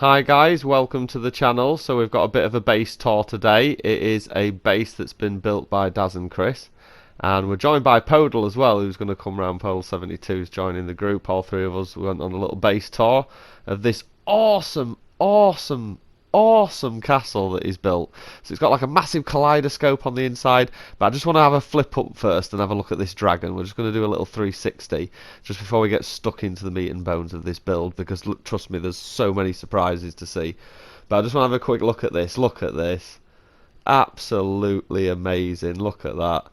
Hi guys, welcome to the channel. So we've got a bit of a base tour today. It is a base that's been built by Daz and Chris, and we're joined by Podal as well, who's going to come round. Podal72 is joining the group. All three of us went on a little base tour of this awesome castle that he's built. So it's got like a massive kaleidoscope on the inside, but I just want to have a flip up first and have a look at this dragon. We're just going to do a little 360 just before we get stuck into the meat and bones of this build, because look, trust me, there's so many surprises to see. But I just want to have a quick look at this. Look at this. Absolutely amazing. Look at that.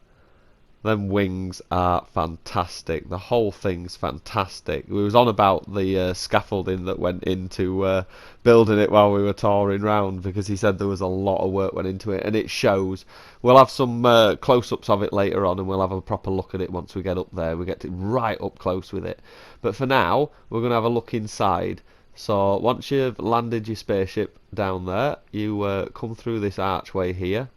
Them wings are fantastic. The whole thing's fantastic. We was on about the scaffolding that went into building it while we were touring round, because he said there was a lot of work went into it, and it shows. We'll have some close-ups of it later on, and we'll have a proper look at it once we get up there. We get it right up close with it. But for now, we're going to have a look inside. So once you've landed your spaceship down there, you come through this archway here,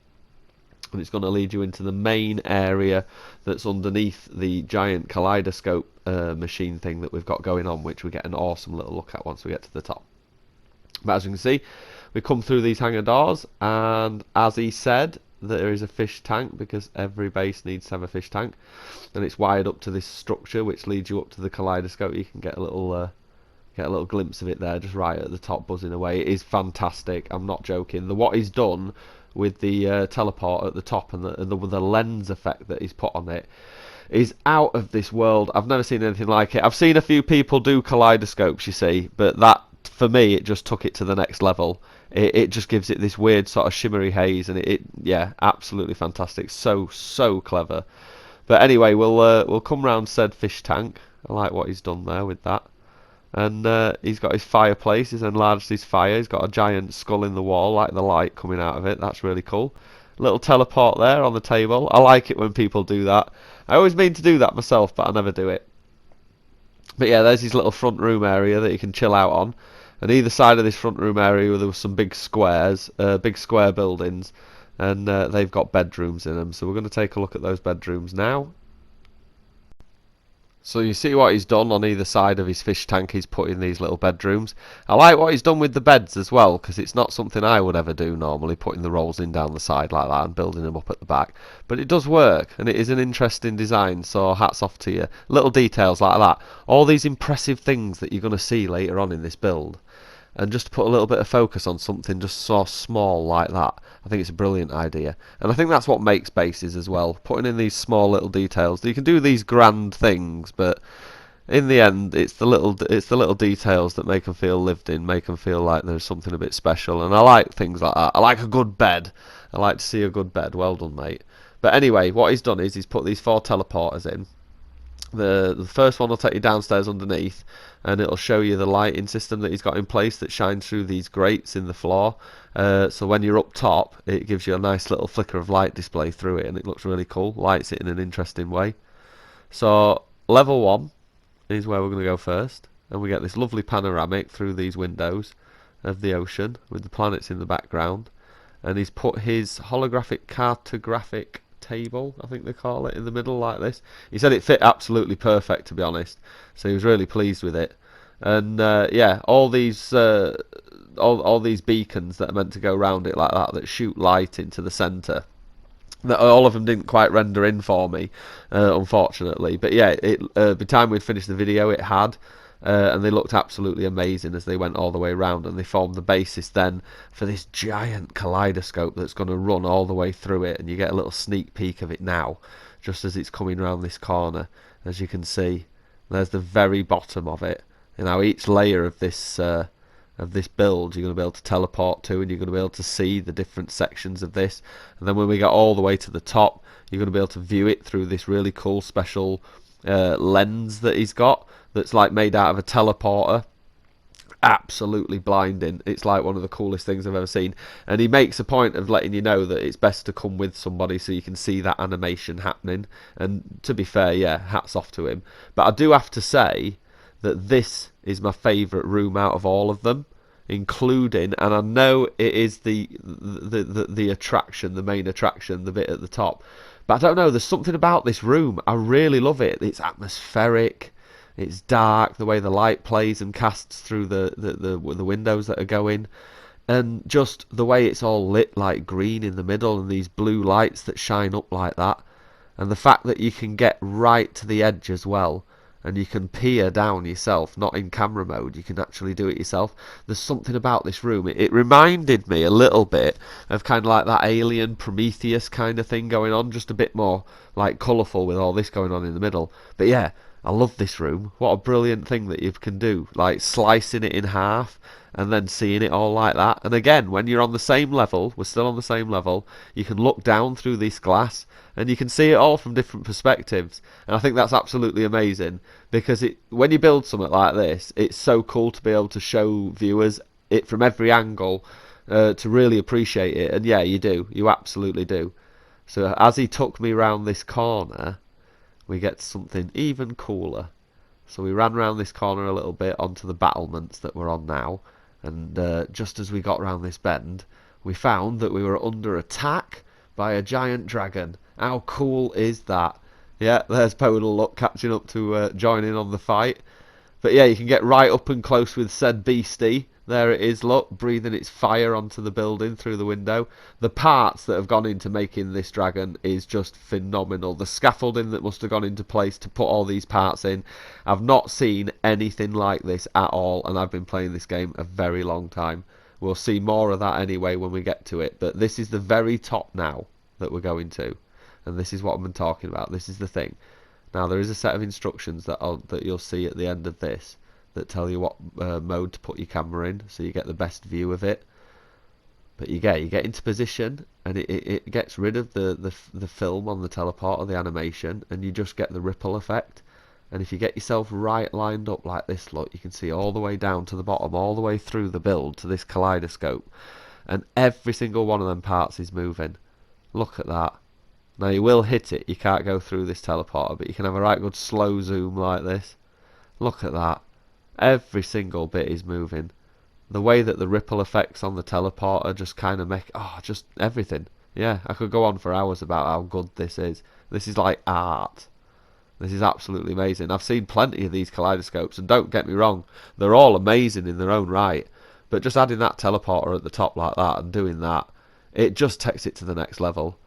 and it's going to lead you into the main area that's underneath the giant kaleidoscope machine thing that we've got going on, which we get an awesome little look at once we get to the top. But as you can see, we come through these hangar doors, and as he said, there is a fish tank, because every base needs to have a fish tank, and it's wired up to this structure which leads you up to the kaleidoscope. You can get a little glimpse of it there, just right at the top, buzzing away. It is fantastic. I'm not joking. What he's done with the teleport at the top and the lens effect that he's put on it is out of this world. I've never seen anything like it. I've seen a few people do kaleidoscopes, you see, but that, for me, it just took it to the next level. It just gives it this weird sort of shimmery haze, and yeah, absolutely fantastic. So clever. But anyway, we'll come round said fish tank. I like what he's done there with that. And he's got his fireplace. He's enlarged his fire. He's got a giant skull in the wall, like the light coming out of it. That's really cool. Little teleport there on the table. I like it when people do that. I always mean to do that myself, but I never do it. But yeah, there's his little front room area that you can chill out on. And either side of this front room area, there were some big squares, big square buildings, and they've got bedrooms in them. So we're going to take a look at those bedrooms now. So you see what he's done on either side of his fish tank. He's put in these little bedrooms. I like what he's done with the beds as well, because it's not something I would ever do normally, putting the rolls in down the side like that and building them up at the back. But it does work, and it is an interesting design, so hats off to you. Little details like that. All these impressive things that you're going to see later on in this build. And just to put a little bit of focus on something just so small like that, I think it's a brilliant idea. And I think that's what makes bases as well, putting in these small little details. You can do these grand things, but in the end, it's the little details that make them feel lived in, make them feel like there's something a bit special. And I like things like that. I like a good bed. I like to see a good bed. Well done, mate. But anyway, what he's done is he's put these 4 teleporters in. The first one will take you downstairs underneath, and it'll show you the lighting system that he's got in place that shines through these grates in the floor. So when you're up top, it gives you a nice little flicker of light display through it, and it looks really cool. Lights it in an interesting way. So level 1 is where we're going to go first, and we get this lovely panoramic through these windows of the ocean with the planets in the background. And he's put his holographic cartographic table, I think they call it, in the middle like this. He said it fit absolutely perfect, to be honest, so he was really pleased with it. And yeah, all these beacons that are meant to go around it like that, that shoot light into the centre, that all of them didn't quite render in for me, unfortunately. But yeah, by the time we'd finished the video, it had. And they looked absolutely amazing as they went all the way around, and they formed the basis then for this giant kaleidoscope that's going to run all the way through it. And you get a little sneak peek of it now, just as it's coming around this corner. As you can see, there's the very bottom of it. And now each layer of this build you're going to be able to teleport to, and you're going to be able to see the different sections of this. And then when we get all the way to the top, you're going to be able to view it through this really cool special lens that he's got, that's like made out of a teleporter. Absolutely blinding. It's like one of the coolest things I've ever seen. And he makes a point of letting you know that it's best to come with somebody so you can see that animation happening. And to be fair, yeah, hats off to him. But I do have to say that this is my favourite room out of all of them, including, and I know it is the attraction, the main attraction, the bit at the top. But I don't know, there's something about this room. I really love it. It's atmospheric. It's dark, the way the light plays and casts through the windows that are going, and just the way it's all lit like green in the middle and these blue lights that shine up like that, and the fact that you can get right to the edge as well, and you can peer down yourself, not in camera mode, you can actually do it yourself. There's something about this room, it reminded me a little bit of kind of like that Alien Prometheus kind of thing going on, just a bit more like colourful with all this going on in the middle. But yeah, I love this room. What a brilliant thing that you can do, like slicing it in half and then seeing it all like that. And again, when you're on the same level, we're still on the same level, you can look down through this glass and you can see it all from different perspectives. And I think that's absolutely amazing, because when you build something like this, it's so cool to be able to show viewers it from every angle, to really appreciate it. And yeah, you absolutely do. So as he took me round this corner, we get something even cooler. So we ran round this corner a little bit onto the battlements that we're on now, and just as we got round this bend, we found that we were under attack by a giant dragon. How cool is that? Yeah, there's Podal, look, catching up to join in on the fight. But yeah, you can get right up and close with said beastie. There it is, look, breathing its fire onto the building through the window. The parts that have gone into making this dragon is just phenomenal. The scaffolding that must have gone into place to put all these parts in. I've not seen anything like this at all, and I've been playing this game a very long time. We'll see more of that anyway when we get to it, but this is the very top now that we're going to. And this is what I've been talking about. This is the thing. Now, there is a set of instructions that you'll see at the end of this that tell you what mode to put your camera in, so you get the best view of it. But you get into position, and it gets rid of the film on the teleporter, the animation, and you just get the ripple effect. And if you get yourself right lined up like this, look, you can see all the way down to the bottom, all the way through the build to this kaleidoscope, and every single one of them parts is moving. Look at that. Now you will hit it, you can't go through this teleporter, but you can have a right good slow zoom like this. Look at that. Every single bit is moving. The way that the ripple effects on the teleporter just kind of make, just everything. Yeah, I could go on for hours about how good this is. This is like art. This is absolutely amazing. I've seen plenty of these kaleidoscopes, and don't get me wrong, they're all amazing in their own right. But just adding that teleporter at the top like that and doing that, it just takes it to the next level.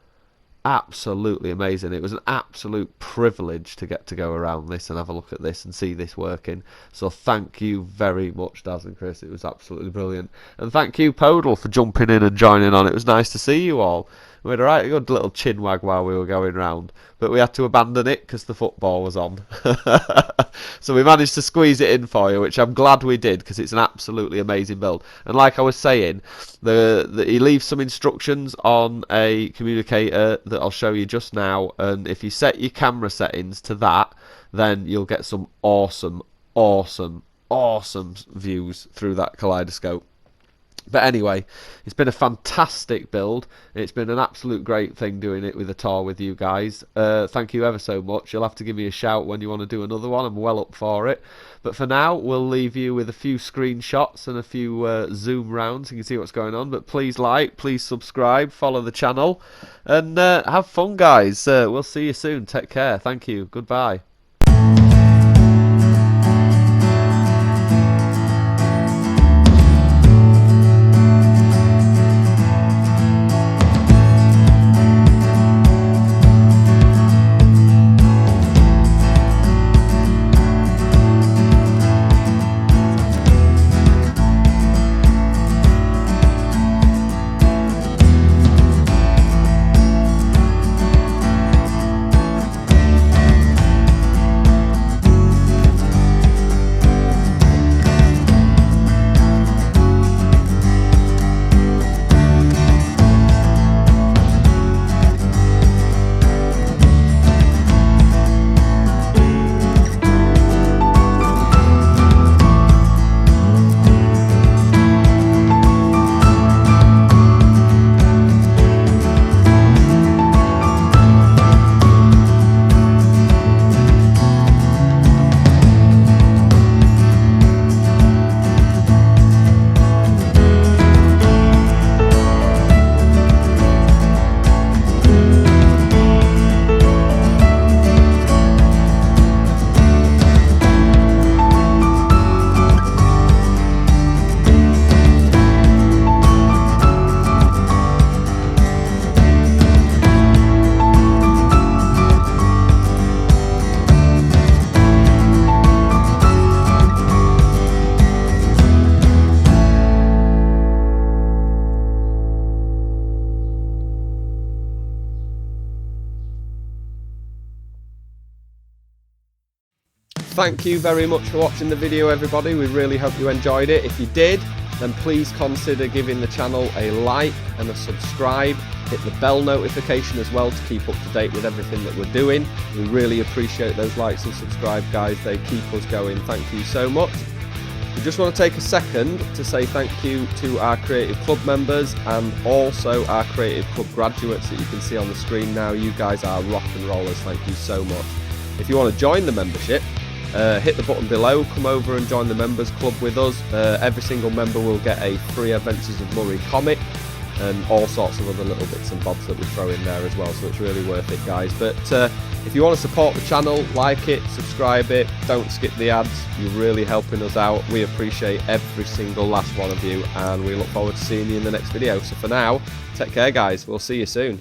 Absolutely amazing. It was an absolute privilege to get to go around this and have a look at this and see this working. So thank you very much, Daz and Chris. It was absolutely brilliant. And thank you, Podal, for jumping in and joining on. It was nice to see you all. We had a right good little chin wag while we were going round, but we had to abandon it because the football was on. So we managed to squeeze it in for you, which I'm glad we did, because it's an absolutely amazing build. And like I was saying, he leaves some instructions on a communicator that I'll show you just now, and if you set your camera settings to that, then you'll get some awesome views through that kaleidoscope. But anyway, it's been a fantastic build. It's been an absolute great thing doing it with a tour with you guys. Thank you ever so much. You'll have to give me a shout when you want to do another one. I'm well up for it. But for now, we'll leave you with a few screenshots and a few zoom rounds. You can see what's going on. But please like, please subscribe, follow the channel, and have fun, guys. We'll see you soon. Take care. Thank you. Goodbye. thank you very much for watching the video, everybody. We really hope you enjoyed it. If you did, then please consider giving the channel a like and a subscribe. Hit the bell notification as well to keep up to date with everything that we're doing. We really appreciate those likes and subscribe, guys. They keep us going. Thank you so much. We just want to take a second to say thank you to our Creative Club members and also our Creative Club graduates that you can see on the screen now. You guys are rock and rollers. Thank you so much. If you want to join the membership, hit the button below, come over and join the members club with us. Every single member will get a free Adventures of Murray comic and all sorts of other little bits and bobs that we throw in there as well, so it's really worth it, guys. But if you want to support the channel, like it, subscribe it, don't skip the ads. You're really helping us out. We appreciate every single last one of you, and we look forward to seeing you in the next video. So for now, take care, guys. We'll see you soon.